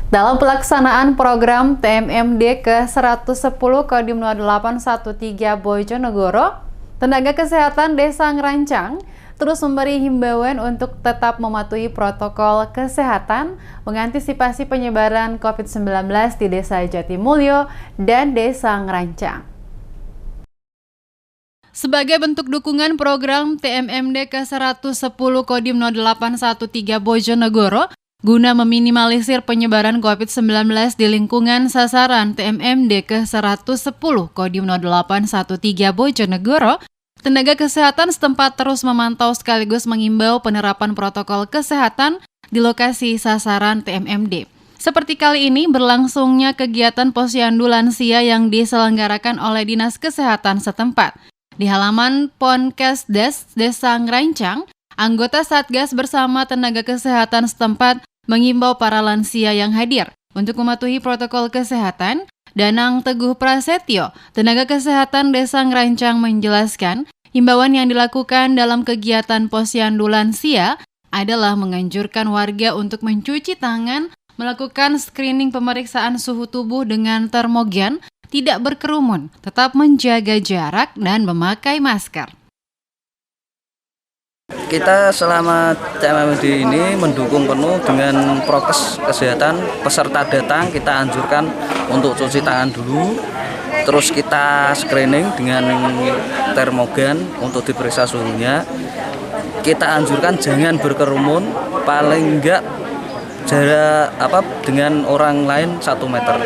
Dalam pelaksanaan program TMMD ke-110 Kodim 0813 Bojonegoro, tenaga kesehatan Desa Ngerancang terus memberi himbauan untuk tetap mematuhi protokol kesehatan mengantisipasi penyebaran COVID-19 di Desa Jatimulyo dan Desa Ngerancang. Sebagai bentuk dukungan program TMMD ke-110 Kodim 0813 Bojonegoro, guna meminimalisir penyebaran COVID-19 di lingkungan sasaran TMMD ke-110 Kodim 0813 Bojonegoro, tenaga kesehatan setempat terus memantau sekaligus mengimbau penerapan protokol kesehatan di lokasi sasaran TMMD. Seperti kali ini berlangsungnya kegiatan posyandu lansia yang diselenggarakan oleh Dinas Kesehatan setempat. Di halaman Ponkesdes Desa Ngerancang, anggota Satgas bersama tenaga kesehatan setempat mengimbau para lansia yang hadir untuk mematuhi protokol kesehatan. Danang Teguh Prasetyo, tenaga kesehatan Desa Ngerancang menjelaskan, himbauan yang dilakukan dalam kegiatan posyandu lansia adalah menganjurkan warga untuk mencuci tangan, melakukan screening pemeriksaan suhu tubuh dengan termogan, tidak berkerumun, tetap menjaga jarak, dan memakai masker. Kita selama TMMD ini mendukung penuh dengan prokes kesehatan. Peserta datang kita anjurkan untuk cuci tangan dulu, terus kita screening dengan termogan untuk diperiksa suhunya. Kita anjurkan jangan berkerumun, paling enggak jarak dengan orang lain 1 meter.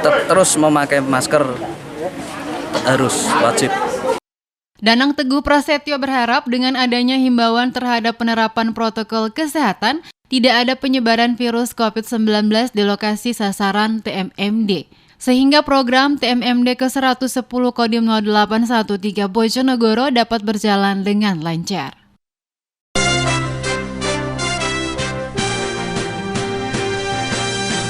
Terus memakai masker harus wajib. Danang Teguh Prasetyo berharap dengan adanya himbauan terhadap penerapan protokol kesehatan, tidak ada penyebaran virus COVID-19 di lokasi sasaran TMMD. Sehingga program TMMD ke-110 Kodim 0813 Bojonegoro dapat berjalan dengan lancar.